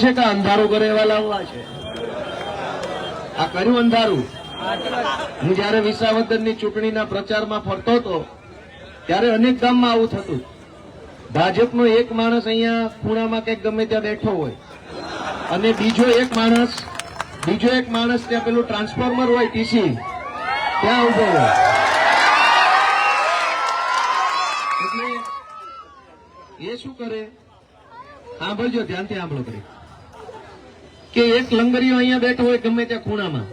છે કે અંધારું કરે એવા લાવવા છે? આ કર્યું અંધારું. હું જયારે વિસાવદરની ચૂંટણીના પ્રચારમાં ફરતો હતો ત્યારે અનેક ગામમાં આવું થતું. ભાજપનો એક માણસ અહીંયા ખૂણામાં કંઈક ગમે ત્યાં બેઠો હોય અને બીજો એક માણસ ત્યાં પેલું ટ્રાન્સફોર્મર હોય ટીસી ત્યાં ઉભો હોય. એટલે એ શું કરે? સાંભળજો, ધ્યાનથી સાંભળો કરી કે એક લંગરીઓ અહીંયા બેઠો હોય ગમે ત્યાં ખૂણામાં,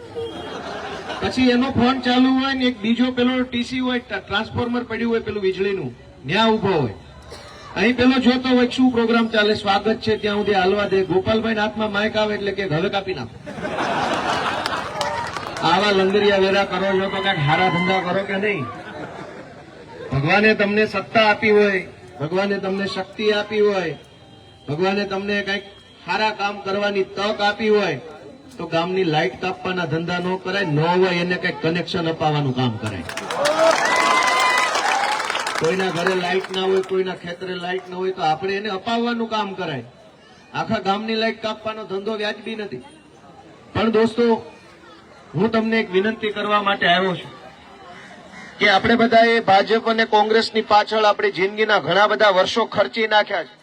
પછી એનો ફોન ચાલુ હોય ને એક બીજો પેલો ટીસી હોય ટ્રાન્સફોર્મર પડ્યું હોય પેલું વીજળીનું ત્યાં ઉભો હોય. અહીં પેલો જોતો હોય શું પ્રોગ્રામ ચાલે, સ્વાગત છે ત્યાં સુધી હાલવા દે. ગોપાલભાઈ હાથમાં માઇક આવે એટલે કે હવે કાપી નાખો. આવા લંગરિયા વેરા કરો છો તો કઈક હારા ધંધા કરો કે નહીં? ભગવાને તમને સત્તા આપી હોય, ભગવાને તમને શક્તિ આપી હોય, ભગવાને તમને કઈક સારા કામ કરવાની તક આપી હોય તો ગામની લાઇટ કાપવાના ધંધા ન કરાય, ન હોય એને કઈક કનેક્શન અપાવવાનું કામ કરાય. કોઈના ઘરે લાઇટ ના હોય, કોઈના ખેતરે લાઇટ ના હોય તો આપણે એને અપાવવાનું કામ કરાય. આખા ગામની લાઇટ કાપવાનો ધંધો વ્યાજબી નથી. પણ દોસ્તો, હું તમને એક વિનંતી કરવા માટે આવ્યો છું કે આપણે બધાએ ભાજપ અને કોંગ્રેસની પાછળ આપણી જિંદગીના ઘણા બધા વર્ષો ખર્ચી નાખ્યા છે.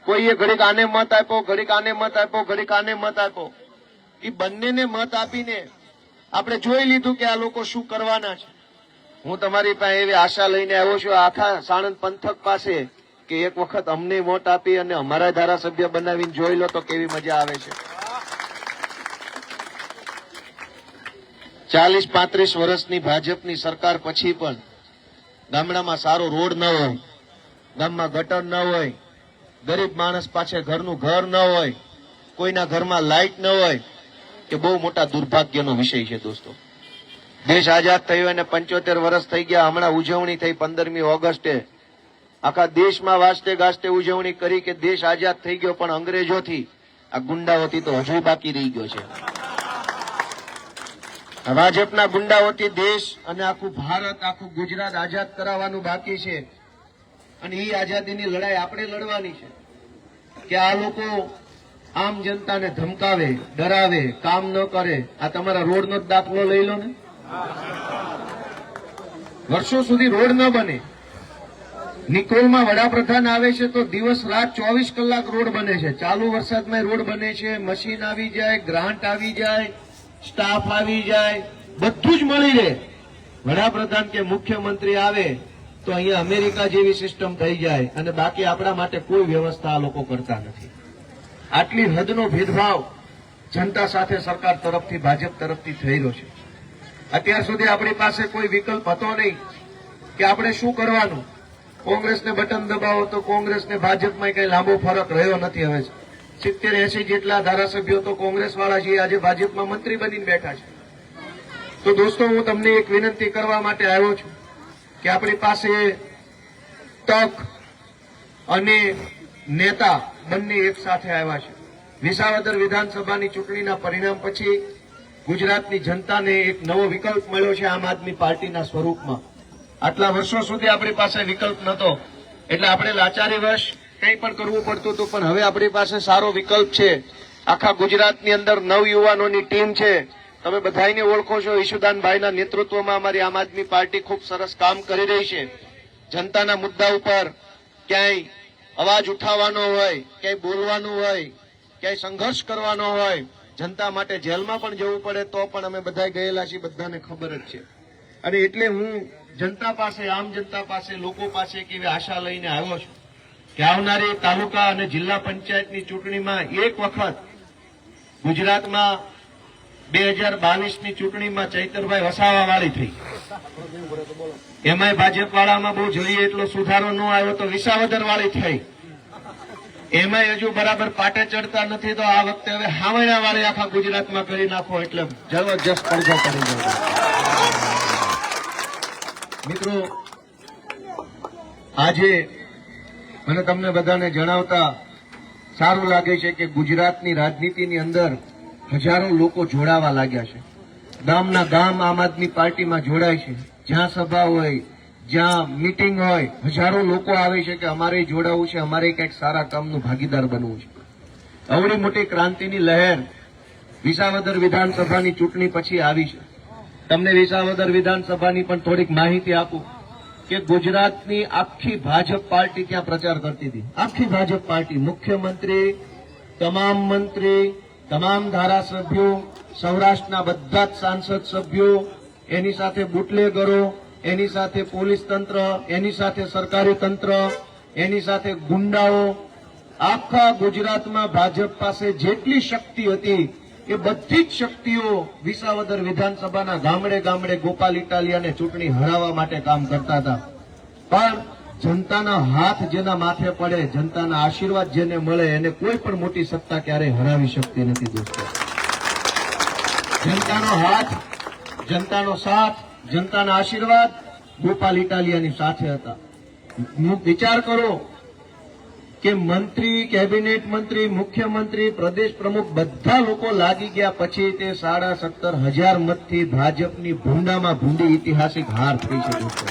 કોઈએ ઘડીક આને મત આપ્યો, ઘડીક આને મત આપ્યો, ઘડીક આને મત આપ્યો. એ બંનેને મત આપીને આપણે જોઈ લીધું કે આ લોકો શું કરવાના છે. હું તમારી પાસે એવી આશા લઈને આવ્યો છું આખા સાણંદ પંથક પાસે કે એક વખત અમને વોટ આપી અને અમારા ધારાસભ્ય બનાવીને જોઈ લો તો કેવી મજા આવે છે. 40-35 વર્ષની ભાજપની સરકાર પછી પણ ગામડામાં સારો રોડ ન હોય, ગામમાં ગટર ન હોય, ગરીબ માણસ પાસે ઘરનું ઘર ન હોય, કોઈના ઘરમાં લાઇટ ન હોય, કે બહુ મોટા દુર્ભાગ્યનો વિષય છે દોસ્તો. દેશ આઝાદ થયો અને 75 વર્ષ થઈ ગયા. હમણાં ઉજવણી થઈ 15મી ઓગસ્ટે. આખા દેશમાં વાસ્તે ગાસ્તે ઉજવણી કરી કે દેશ આઝાદ થઈ ગયો, પણ અંગ્રેજોથી, આ ગુંડાઓથી તો હજુ બાકી રહી ગયો છે. ભાજપના ગુંડાઓથી દેશ અને આખું ભારત, આખું ગુજરાત આઝાદ કરાવવાનું બાકી છે. અને એ આઝાદીની લડાઈ આપણે લડવાની છે કે આ લોકો આમ જનતાને ધમકાવે, ડરાવે, કામ ન કરે. આ તમારા રોડનો જ દાખલો લઈ લો ને. વર્ષો સુધી રોડ ન બને. નિકોલમાં વડાપ્રધાન આવે છે તો દિવસ રાત 24 કલાક રોડ બને છે. ચાલુ વરસાદમાં રોડ બને છે. મશીન આવી જાય, ગ્રાન્ટ આવી જાય, સ્ટાફ આવી જાય, બધું જ મળી રહે. વડાપ્રધાન કે મુખ્યમંત્રી આવે તો અહીંયા અમેરિકા જેવી સિસ્ટમ થઈ જાય અને બાકી આપણા માટે કોઈ વ્યવસ્થા આ લોકો કરતા નથી. આટલી હદનો ભેદભાવ જનતા સાથે સરકાર તરફથી, ભાજપ તરફથી થઈ રહ્યો છે. અત્યાર સુધી આપણી પાસે કોઈ વિકલ્પ હતો નહીં કે આપણે શું કરવાનું. કોંગ્રેસને બટન દબાવો તો કોંગ્રેસને ભાજપમાં કઈ લાંબો ફરક રહ્યો નથી. હવે 70-80 જેટલા ધારાસભ્યો તો કોંગ્રેસ વાળા છે, આજે ભાજપમાં મંત્રી બનીને બેઠા છે. તો દોસ્તો, હું તમને એક વિનંતી કરવા માટે આવ્યો છું કે આપણી પાસે તક અને નેતા બંને એક સાથે આવ્યા છે. વિસાવદર વિધાનસભાની ચૂંટણીના પરિણામ પછી ગુજરાતની જનતાને એક નવો વિકલ્પ મળ્યો છે આમ આદમી પાર્ટીના સ્વરૂપમાં. આટલા વર્ષો સુધી આપણી પાસે વિકલ્પ નહોતો એટલે આપણે લાચારીવશ કંઈ પણ કરવું પડતું હતું, પણ હવે આપણી પાસે સારો વિકલ્પ છે. આખા ગુજરાતની અંદર નવયુવાનોની ટીમ છે. તમે બધાને ઓળખો છો. ઈશુદાનભાઈના નેતૃત્વમાં અમારી આમ આદમી પાર્ટી ખૂબ સરસ કામ કરી રહી છે. જનતાના મુદ્દા ઉપર ક્યાંય અવાજ ઉઠાવવાનો હોય, ક્યાંય બોલવાનું હોય, ક્યાંય સંઘર્ષ કરવાનો હોય, જનતા માટે જેલમાં પણ જવું પડે તો પણ અમે બધા ગયેલા છીએ, બધાને ખબર જ છે. અને એટલે હું જનતા પાસે, આમ જનતા પાસે, લોકો પાસે એક એવી આશા લઈને આવ્યો છું કે આવનારી તાલુકા અને જિલ્લા પંચાયતની ચૂંટણીમાં એક વખત ગુજરાતમાં 2022ની ચૂંટણીમાં ચૈતરભાઈ વસાવા વાળી થઈ. એમાંય ભાજપ વાળામાં બહુ જોઈએ એટલો સુધારો ન આવ્યો તો વિસાવદર વાળી થઈ. એમાંય હજુ બરાબર પાટે ચડતા નથી તો આ વખતે હવે હાવણા વાળી આખા ગુજરાતમાં કરી નાખો એટલે જબરજસ્ત પડઘો કરી જાય. મિત્રો, આજે મને તમને બધાને જણાવતા સારું લાગે છે કે ગુજરાતની રાજનીતિની અંદર હજારો લોકો જોડાવા લાગ્યા છે. ગામના ગામ આમ આદમી પાર્ટીમાં જોડાય છે. જ્યાં સભા હોય, જ્યાં મીટિંગ હોય, હજારો લોકો આવે છે કે અમારે જોડાવું છે, અમારે કંઈક સારા કામનું ભાગીદાર બનવું છે. અવળી મોટી ક્રાંતિની લહેર વિસાવદર વિધાનસભાની ચૂંટણી પછી આવી છે. તમને વિસાવદર વિધાનસભાની પણ થોડીક માહિતી આપું કે ગુજરાતની આખી ભાજપ પાર્ટી ત્યાં પ્રચાર કરતી હતી. આખી ભાજપ પાર્ટી, મુખ્યમંત્રી, તમામ મંત્રી, તમામ ધારાસભ્યો, સૌરાષ્ટ્રના બધા જ સાંસદ સભ્યો, એની સાથે બુટલેગરો, એની સાથે પોલીસ તંત્ર, એની સાથે સરકારી તંત્ર, એની સાથે ગુંડાઓ, આખા ગુજરાતમાં ભાજપ પાસે જેટલી શક્તિ હતી એ બધી જ શક્તિઓ વિસાવદર વિધાનસભાના ગામડે ગામડે ગોપાલ ઇટાલિયાને ચૂંટણી હરાવવા માટે કામ કરતા હતા. પણ જનતાના હાથ જેના માથે પડે, જનતાના આશીર્વાદ જેને મળે, એને કોઈ પણ મોટી સત્તા ક્યારેય હરાવી શકતી નથી દોસ્તો. જનતાનો હાથ, જનતાનો સાથ, જનતાના આશીર્વાદ ગોપાલ ઇટાલિયાની સાથે હતા. વિચાર કરો કે મંત્રી, કેબિનેટ મંત્રી, મુખ્યમંત્રી, પ્રદેશ પ્રમુખ બધા લોકો લાગી ગયા પછી તે 17,500 મતથી ભાજપની ભૂંડામાં ભૂંડી ઐતિહાસિક હાર થઈ છે દોસ્તો.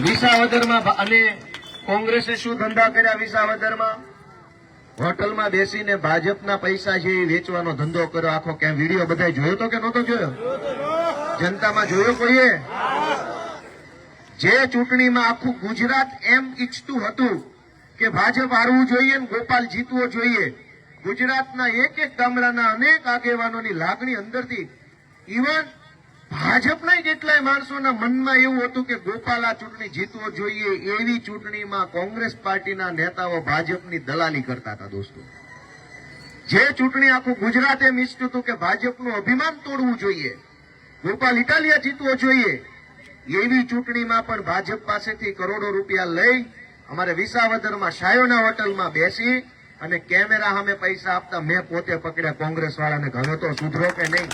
વિસાવદરમાં અને કોંગ્રેસે શું ધંધા કર્યા વિસાવદરમાં? હોટલમાં બેસીને ભાજપના પૈસા છે એ વેચવાનો ધંધો કર્યો. આખો ક્યાં વિડીયો બધા જોયો તો કે નહોતો જોયો? જનતામાં જોયો કોઈએ? જે ચૂંટણીમાં આખું ગુજરાત એમ ઈચ્છતું હતું કે ભાજપ હારવું જોઈએ ને ગોપાલ જીતવો જોઈએ, ગુજરાતના એક એક ગામડાના અનેક આગેવાનોની લાગણી અંદરથી, ઇવન ભાજપના કેટલાય માણસોના મનમાં એવું હતું કે ગોપાલ આ ચૂંટણી જીતવો જોઈએ, એવી ચૂંટણીમાં કોંગ્રેસ પાર્ટીના નેતાઓ ભાજપની દલાલી કરતા હતા દોસ્તો. જે ચૂંટણી આખું ગુજરાત એમ ઈચ્છતું હતું કે ભાજપનું અભિમાન તોડવું જોઈએ, ગોપાલ ઇટાલિયા જીતવો જોઈએ, એવી ચૂંટણીમાં પણ ભાજપ પાસેથી કરોડો રૂપિયા લઈ અમારે વિસાવદરમાં શાયોના હોટલમાં બેસી અને કેમેરા સામે પૈસા આપતા મેં પોતે પકડ્યા કોંગ્રેસ વાળાને. હવે તો સુધરો કે નહીં?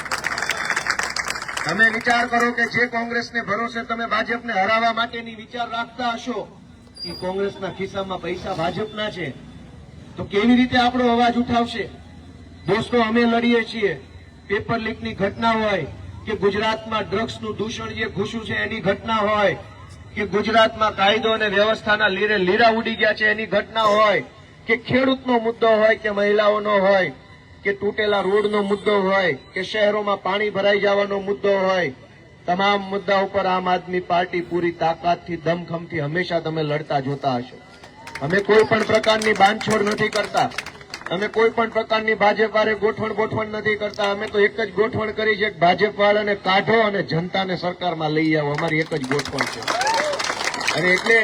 તમે વિચાર કરો કે જે કોંગ્રેસને ભરોસે તમે ભાજપને હરાવવા માટેની વિચાર રાખતા હશો, એ કોંગ્રેસના ખિસ્સામાં પૈસા ભાજપના છે, તો કેવી રીતે આપણો અવાજ ઉઠાવશે દોસ્તો? અમે લડીએ છીએ. પેપર લીકની ઘટના હોય કે ગુજરાતમાં ડ્રગ્સનું દૂષણ જે ઘૂસ્યું છે એની ઘટના હોય કે ગુજરાતમાં કાયદો અને વ્યવસ્થાના લીરે લીરા ઉડી ગયા છે એની ઘટના હોય કે ખેડૂતનો મુદ્દો હોય કે મહિલાઓનો હોય કે તૂટેલા રોડનો મુદ્દો હોય કે શહેરોમાં પાણી ભરાઈ જવાનો મુદ્દો હોય, તમામ મુદ્દા ઉપર આમ આદમી પાર્ટી પૂરી તાકાતથી, દમખમથી હંમેશા તમે લડતા જોતા હશો. અમે કોઈ પણ પ્રકારની બાંધછોડ નથી કરતા, અમે કોઈ પણ પ્રકારની ભાજપ વાળે ગોઠવણ નથી કરતા. અમે તો એક જ ગોઠવણ કરી છે, ભાજપ વાળાને કાઢો અને જનતાને સરકારમાં લઈ આવો. અમારી એક જ ગોઠવણ છે. અને એટલે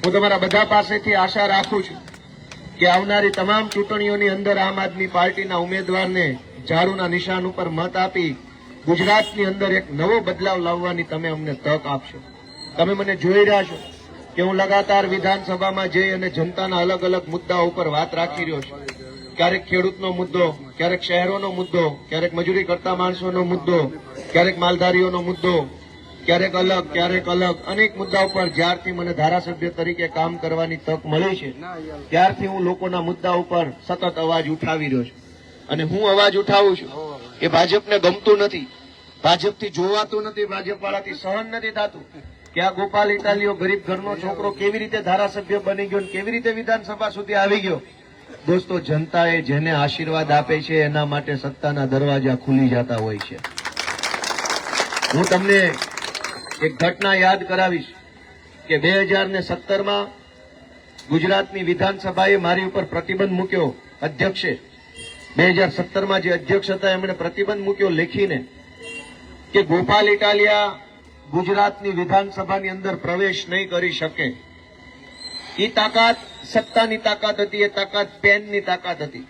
હું તમારા બધા પાસેથી આશા રાખું છું કે આવનારી તમામ ચૂંટણીઓની અંદર આમ આદમી પાર્ટીના ઉમેદવારને ઝાડુના નિશાન ઉપર મત આપી ગુજરાતની અંદર એક નવો બદલાવ લાવવાની તમે અમને તક આપશો. તમે મને જોઈ રહ્યા છો કે હું લગાતાર વિધાનસભામાં જઈ અને જનતાના અલગ અલગ મુદ્દાઓ ઉપર વાત રાખી રહ્યો છું. ક્યારેક ખેડૂતનો મુદ્દો, ક્યારેક શહેરોનો મુદ્દો, ક્યારેક મજૂરી કરતા માણસોનો મુદ્દો, ક્યારેક માલધારીઓનો મુદ્દો, ક્યારેક અલગ અનેક મુદ્દા ઉપર જ્યારથી મને ધારાસભ્ય તરીકે કામ કરવાની તક મળી છે ત્યારથી હું લોકોના મુદ્દા ઉપર સતત અવાજ ઉઠાવી રહ્યો છું. અને હું અવાજ ઉઠાવું છું એ ભાજપને ગમતું નથી, ભાજપથી જોવાતું નથી, ભાજપ વાળાથી સહન નથી થતું કે આ ગોપાલ ઇટાલિયો ગરીબ ઘરનો છોકરો કેવી રીતે ધારાસભ્ય બની ગયો, કેવી રીતે વિધાનસભા સુધી આવી ગયો. દોસ્તો, જનતાએ જેને આશીર્વાદ આપે છે એના માટે સત્તાના દરવાજા ખુલી જતા હોય છે. હું તમને એક ઘટના યાદ કરાવીશ કે 2017માં ગુજરાતની વિધાનસભાએ મારી ઉપર પ્રતિબંધ મૂક્યો. અધ્યક્ષે 2017માં જે અધ્યક્ષ હતા એમણે પ્રતિબંધ મૂક્યો લેખીને કે ગોપાલ ઇટાલિયા ગુજરાતની વિધાનસભાની અંદર પ્રવેશ નહીં કરી શકે. એ તાકાત સત્તાની તાકાત હતી, એ તાકાત પેનની તાકાત હતી.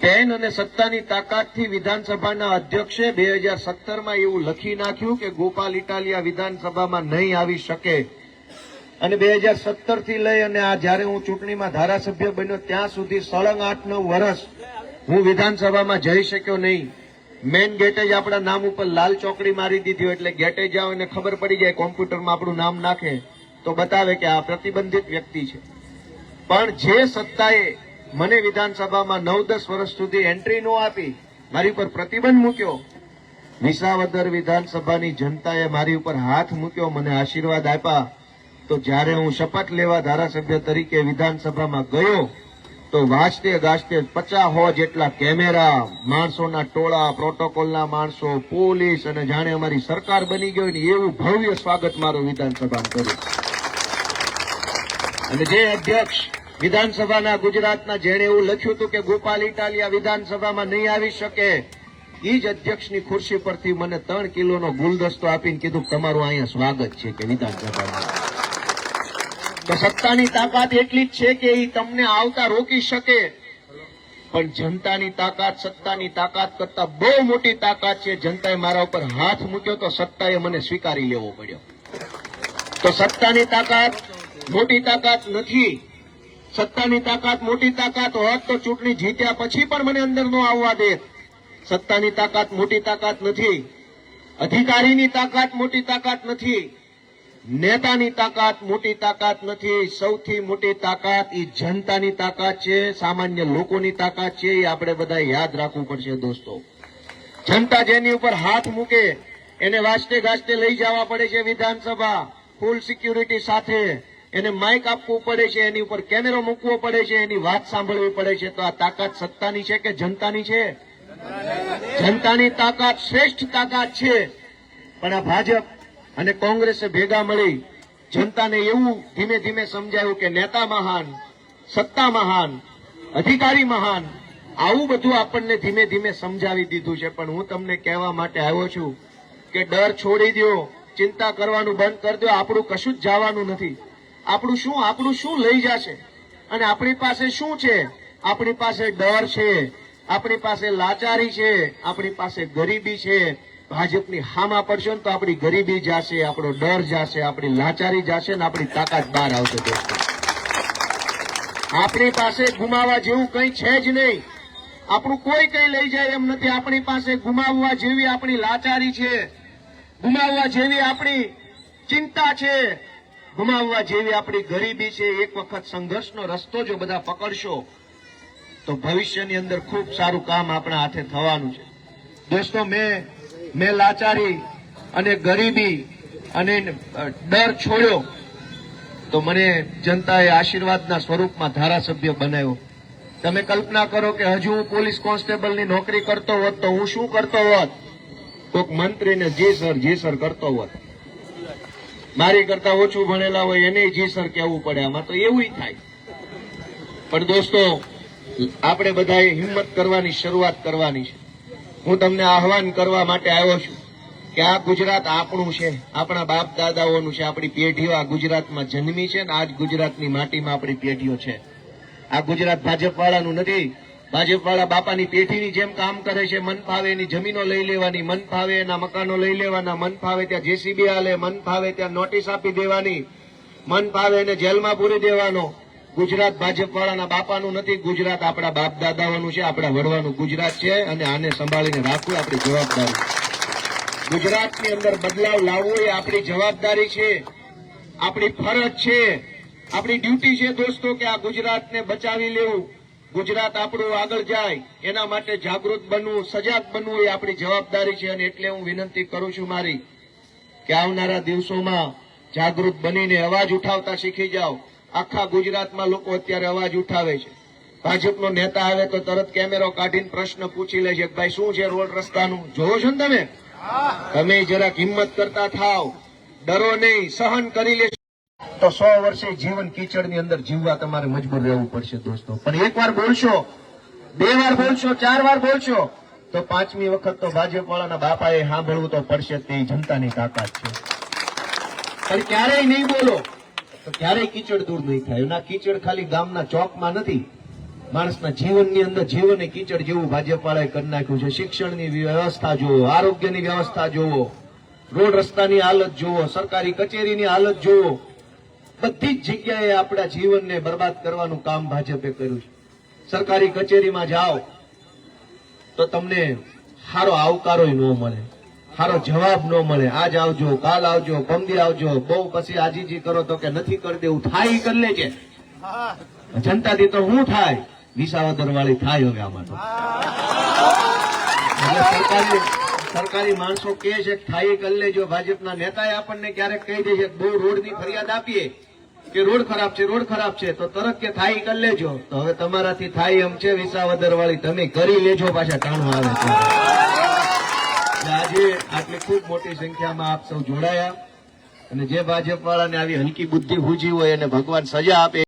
પેન અને સત્તાની તાકાતથી વિધાનસભાના અધ્યક્ષે 2017માં એવું લખી નાખ્યું કે ગોપાલ ઇટાલિયા વિધાનસભામાં નહીં આવી શકે. અને 2017 થી લઈ અને આ જયારે હું ચૂંટણીમાં ધારાસભ્ય બન્યો ત્યાં સુધી સળંગ 8-9 વર્ષ હું વિધાનસભામાં જઈ શક્યો નહીં. મેન ગેટે જ આપણા નામ ઉપર લાલ ચોકડી મારી દીધી, એટલે ગેટે જાઓ અને ખબર પડી જાય, કોમ્પ્યુટરમાં આપણું નામ નાખે તો બતાવે કે આ પ્રતિબંધિત વ્યક્તિ છે. પણ જે સત્તાએ મને વિધાનસભામાં 9-10 વર્ષ સુધી એન્ટ્રી ન આપી, મારી ઉપર પ્રતિબંધ મૂક્યો, વિસાવદર વિધાનસભાની જનતાએ મારી ઉપર હાથ મૂક્યો, મને આશીર્વાદ આપ્યા, તો તો જ્યારે હું શપથ લેવા ધારાસભ્ય તરીકે વિધાનસભામાં ગયો તો વાજતે ગાજતે 50 જેટલા કેમેરા, માણસોના ટોળા, પ્રોટોકોલના માણસો, પોલીસ અને જાણે અમારી સરકાર બની ગઈ ને એવું ભવ્ય સ્વાગત મારું વિધાનસભામાં કર્યું. અને જે અધ્યક્ષ વિધાનસભાના ગુજરાતના જેણે એવું લખ્યું હતું કે ગોપાલ ઇટાલિયા વિધાનસભામાં નહીં આવી શકે, એ જ અધ્યક્ષની ખુરશી પરથી મને 3 કિલોનો ગુલદસ્તો આપીને કીધું તમારું અહીંયા સ્વાગત છે કે વિધાનસભામાં. તો સત્તાની તાકાત એટલી જ છે કે એ તમને આવતા રોકી શકે, પણ જનતાની તાકાત સત્તાની તાકાત કરતા બહુ મોટી તાકાત છે. જનતાએ મારા ઉપર હાથ મૂક્યો તો સત્તાએ મને સ્વીકારી લેવો પડ્યો. તો સત્તાની તાકાત મોટી તાકાત નથી. સત્તાની તાકાત મોટી તાકાત હોત તો ચૂંટણી જીત્યા પછી પણ મને અંદર ન આવવા દે. સત્તાની તાકાત મોટી તાકાત નથી. અધિકારીની તાકાત મોટી તાકાત નથી. નેતાની તાકાત મોટી તાકાત નથી. સૌથી મોટી તાકાત એ જનતાની તાકાત છે, સામાન્ય લોકોની તાકાત છે. એ આપણે બધા યાદ રાખવું પડશે દોસ્તો. જનતા જેની ઉપર હાથ મૂકે એને વાજતે ગાજતે લઈ જવા પડે છે વિધાનસભા, ફૂલ સિક્યુરિટી સાથે. એને માઇક આપવું પડે છે, એની ઉપર કેમેરો મૂકવો પડે છે, એની વાત સાંભળવી પડે છે. તો આ તાકાત સત્તાની છે કે જનતાની છે? જનતાની તાકાત શ્રેષ્ઠ તાકાત છે. પણ આ ભાજપ અને કોંગ્રેસે ભેગા મળી જનતાને એવું ધીમે ધીમે સમજાવ્યું કે નેતા મહાન, સત્તા મહાન, અધિકારી મહાન, આવું બધું આપણને ધીમે ધીમે સમજાવી દીધું છે. પણ હું તમને કહેવા માટે આવ્યો છું કે ડર છોડી દો, ચિંતા કરવાનું બંધ કરી દો. આપણું કશું જ જવાનું નથી. આપણું શું લઈ જશે? અને આપણી પાસે શું છે? આપણી પાસે ડર છે, આપણી પાસે લાચારી છે, આપણી પાસે ગરીબી છે. ભાજપની હામાં પડશે ને તો આપણી ગરીબી જશે, આપણો ડર જશે, આપણી લાચારી જશે ને આપણી તાકાત બહાર આવશે દોસ્તો. આપણી પાસે ગુમાવવા જેવું કંઈ છે જ નહીં. આપણું કોઈ કંઈ લઈ જાય એમ નથી. આપણી પાસે ગુમાવવા જેવી આપણી લાચારી છે, ગુમાવવા જેવી આપણી ચિંતા છે, ગુમાવવા જેવી આપણી ગરીબી છે. એક વખત સંઘર્ષનો રસ્તો જો બધા પકડશો તો ભવિષ્યની અંદર ખૂબ સારું કામ આપણા હાથે થવાનું છે દોસ્તો. મેં લાચારી અને ગરીબી અને ડર છોડ્યો તો મને જનતાએ આશીર્વાદના સ્વરૂપમાં ધારાસભ્ય બનાવ્યો. તમે કલ્પના કરો કે હજુ હું પોલીસ કોન્સ્ટેબલની નોકરી કરતો હોત તો હું શું કરતો હોત? કોઈક મંત્રીને જી સર કરતો હોત. મારી કરતા ઓછું ભણેલા હોય એને જી સર કહેવું પડે. આમાં તો એવું થાય. પણ દોસ્તો, આપણે બધાએ હિંમત કરવાની શરૂઆત કરવાની છે. હું તમને આહવાન કરવા માટે આવ્યો છું કે આ ગુજરાત આપણું છે, આપણા બાપ દાદાઓનું છે. આપણી પેઢીઓ આ ગુજરાતમાં જન્મી છે ને આજ ગુજરાતની માટીમાં આપણી પેઢીઓ છે. આ ગુજરાત ભાજપવાળાનું નથી. ભાજપવાળા બાપાની પેઢીની જેમ કામ કરે છે. મન ફાવે એની જમીનો લઈ લેવાની, મન ફાવે એના મકાનો લઈ લેવાના, મન ફાવે ત્યાં જેસીબી હાલે, મન ફાવે ત્યાં નોટિસ આપી દેવાની, મન ફાવે એને જેલમાં પૂરી દેવાનો. ગુજરાત ભાજપવાળાના બાપાનું નથી. ગુજરાત આપણા બાપ દાદાઓનું છે, આપણા વડવાનું ગુજરાત છે. અને આને સંભાળીને રાખવું આપણી જવાબદારી. ગુજરાતની અંદર બદલાવ લાવવો એ આપણી જવાબદારી છે, આપણી ફરજ છે, આપણી ડ્યુટી છે દોસ્તો કે આ ગુજરાતને બચાવી લેવું. ગુજરાત આપણું આગળ જાય એના માટે જાગૃત બનવું, સજાગ બનવું એ આપણી જવાબદારી છે. અને એટલે હું વિનંતી કરું છું મારી કે આવનારા દિવસોમાં જાગૃત બનીને અવાજ ઉઠાવતા શીખી જાઓ. આખા ગુજરાતમાં લોકો અત્યારે અવાજ ઉઠાવે છે. ભાજપનો નેતા આવે તો તરત કેમેરો કાઢીને પ્રશ્ન પૂછી લે છે, ભાઈ શું છે રોડ રસ્તાનું? જોવો છો ને તમે જરાક હિંમત કરતા થાવ, ડરો નહીં, સહન કરી લેશો તો 100 વર્ષે જીવન કીચડની અંદર જીવવા તમારે મજબૂર રહેવું પડશે દોસ્તો. પણ એક વાર બોલશો, 2 વાર બોલશો, 4 વાર બોલશો તો 5મી વખત તો ભાજપવાળાના બાપાએ સાંભળવું તો પડશે. તે જનતાની તાકાત છે. પણ ક્યારેય નહીં બોલો તો ક્યારેય કીચડ દૂર નહીં થાય. ના, કીચડ ખાલી ગામના ચોકમાં નથી, માણસના જીવનની અંદર જીવને કીચડ જેવું ભાજપવાળાએ કરી નાખ્યું છે. શિક્ષણની વ્યવસ્થા જુઓ, આરોગ્યની વ્યવસ્થા જુઓ, રોડ રસ્તાની હાલત જુઓ, સરકારી કચેરીની હાલત જુઓ. બધી જ જગ્યાએ આપણા જીવનને બરબાદ કરવાનું કામ ભાજપે કર્યું છે. સરકારી કચેરીમાં જાઓ તો તમને સારો આવકારો ન મળે, સારો જવાબ ન મળે. આજ આવજો, કાલ આવજો, પમદી આવજો. બહુ પછી આજીજી કરો તો કે નથી કરી દેવું, થાય કરી લે છે. જનતાથી તો શું થાય? વિસાવદર વાળી થાય હવે આમાં તો. સરકારી માણસો કહે છે થાય કરી લેજો. ભાજપના નેતાએ આપણને ક્યારેક કહી દે છે બહુ રોડની ફરિયાદ આપીએ કે રોડ ખરાબ છે, રોડ ખરાબ છે, તો તરત કે થાય કરી લેજો. તો હવે તમારાથી થાય એમ છે વિસાવદર વાળી, તમે કરી લેજો પાછા ટાણું આવે છે. એટલે આજે આટલી ખૂબ મોટી સંખ્યામાં આપ સૌ જોડાયા અને જે ભાજપ વાળાને આવી હલકી બુદ્ધિ ભૂજી હોય એને ભગવાન સજા આપે.